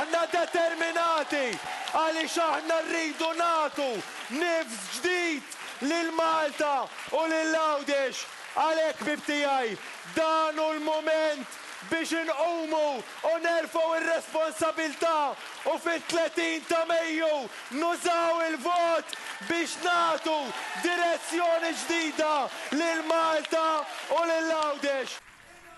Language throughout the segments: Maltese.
aħna determinati, għaliex aħna rridu nagħtu nifs ġdid lil Malta u lil Għawdex. Għalhekk bibtijaj, dan hu l-moment biex inqumu u nerfgħu ir-responsabilità u fit-30 ta' Mejju nużaw il-vot biex nagħtu direzzjoni ġdida lil Malta u lil Għawdex.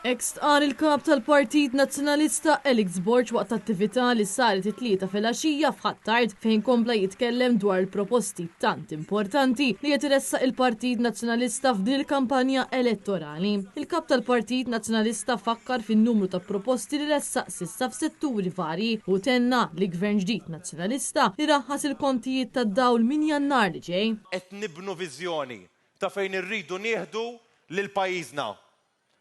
Ex-tqal il-kap tal-Partit Nazzjonalista Elix Borg waqt attività li saret it-tlieta filgħaxija f'Ħattard fejn kompla jitkellem dwar il-proposti tant importanti li jitressaq il-Partit Nazzjonalista f'din il-kampanja elettorali. Il-kap tal-Partit Nazzjonalista fakkar fin-numru ta' proposti li ressaq s'issa f'setturi varji u tenna li gvern ġdid nazzjonalista iraħħas il-kontijiet tad-dawl min Jannar li ġej. Qed nibnu viżjoni ta' fejn irridu nieħdu lil pajjiżna.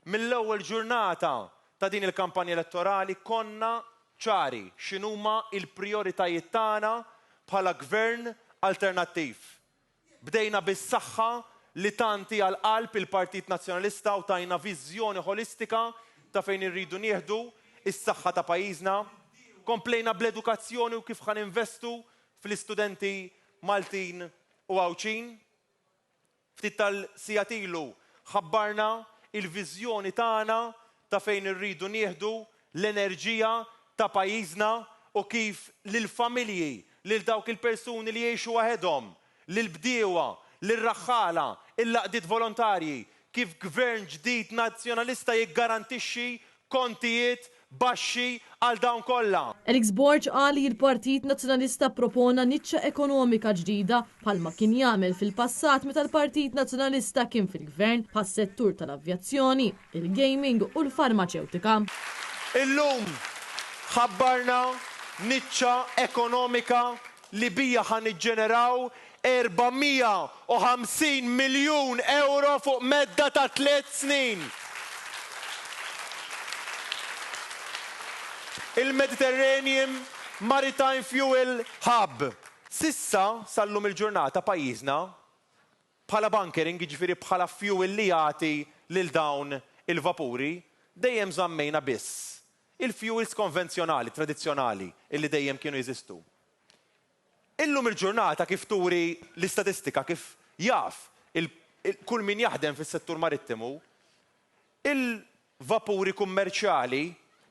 Mill-ewwel ġurnata ta' din il-kampanja elettorali konna ċari x'inhuma l-prijoritajiet tagħna bħala gvern alternattiv. Bdejna bis-saħħa li tanti għal qalb il-Partit Nazzjonalista u tajna viżjoni holistika ta' fejn irridu nieħdu is-saħħa ta' pajjiżna. Komplejna bl-edukazzjoni u kif ħaninvestu fl-istudenti Maltin u Għawċin. Ftit tal-sigħat ilu ħabbarna il-viżjoni tagħna ta' fejn irridu nieħdu l-enerġija ta' pajjiżna u kif lill-familji, lil dawk il-persuni li jgħixu waħedhom, lill-bdiewa, lir-raħħala, il-laqdiet volontarji, kif gvern ġdid nazzjonalista jiggarantixxi kontijiet baxxi għal dawn kollha. Elix Borg qal li l-Partit Nazzjonalista propona niċċa ekonomika ġdida bħalma kien jagħmel fil-passat meta l-Partit Nazzjonalista kien fil-gvern bħas-settur tal-avjazzjoni, il-gaming u l-farmaceutika. Illum ħabbarna niċċa ekonomika li bija ħan iġġeneraw 450 miljun euro fuq medda ta' 3 snin. Il-Mediterranean Maritime Fuel Hub. Sissa sallum il-ġurnata pajjiżna bħala bunkering, jiġifieri bħala fuel li jagħti lil dawn il-vapuri, dejjem żammejna biss il-fuels konvenzjonali, tradizzjonali, illi dejjem kienu jeżistu. Illum il-ġurnata kif turi l-istatistika, kif jaf kull min jaħdem fis-settur marittimu, il-vapuri kummerċjali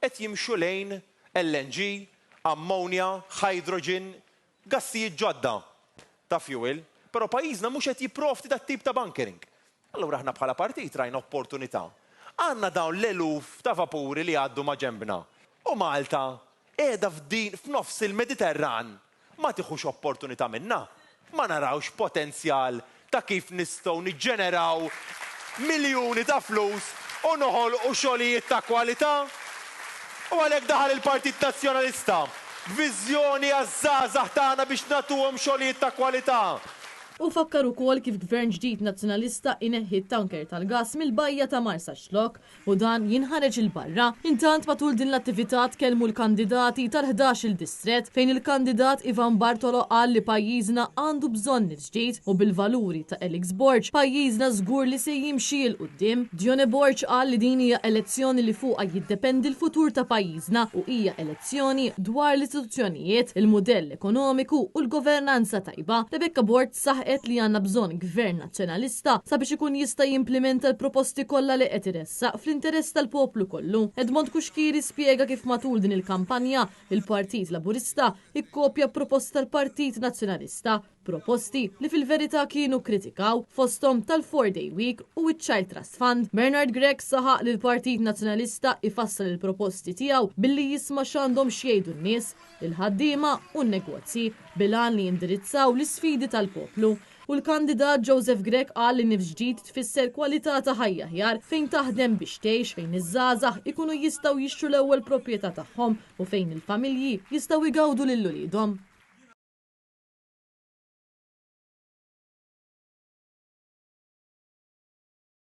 qed jimxu lejn LNG, ammonia, hydrogen, gassijiet ġodda ta' fuel, però pajjiżna mhux qed jipprovdi dat-tip ta' bunkering. Allura aħna bħala partit rajna opportunità. Għandna dawn l-eluf ta' vapuri li għaddu ma' ġembna. U Malta qiegħda f'nofs il-Mediterran ma tieħux opportunità minnha. Ma narawx potenzjal ta' kif nistgħu niġġeneraw miljuni ta' flus u noħolqu xogħlijiet ta' kwalità. U għalhekk daħal il-Partit Nazzjonalista viżjoni għaż-żgħażagħ tagħna biex nagħtuhom xogħlijiet ta' kwalità. U fakkar ukoll kif gvern ġdid nazzjonalista ineħħi tanker tal-gass mill-bajja ta' Marsa Xlok u dan jinħareġ il-barra. Intant matul din l-attività tkellmu l-kandidati tal-11 il-distret fejn il-kandidat Ivan Bartolo qal li pajjiżna għandu bżonn ġdid u bil-valuri ta' Elix Borg pajjiżna żgur li se jimxi l qudiem. Dione Borg qal li din hija elezzjoni li fuqha jiddependi l-futur ta' pajjiżna u hija elezzjoni dwar l-istituzzjonijiet, il-mudell ekonomiku u l-governanza tajba. Rebecca Borg qed li għandna bżonn gvern nazzjonalista sabiex ikun jista' jimplementa l-proposti kollha li qed iressaq fl-interess tal-poplu kollu. Edmond Kuxkiri spjega kif matul din il-kampanja il-Partit Laburista ikkopja proposta tal-Partit Nazzjonalista, proposti li fil-verità kienu kritikaw fosthom tal-4-Day Week u iċ-Child Trust Fund. Bernard Gregg saħaq li l-Partit Nazzjonalista ifassal il-proposti tiegħu billi jisma' x'għandhom x'jgħidu n-nies, il-ħaddiema u n-negozji bilan li jindirizzaw l-isfidi tal-poplu. U l-kandidat Joseph Gregg qal li nifs ġdid tfisser kwalità ta' ħajja aħjar fejn taħdem biex tgħix, fejn iż-żgħażagħ ikunu jistgħu jixtru l-ewwel proprjetà tagħhom u fejn il-familji jistgħu jgawdu lil ulidhom.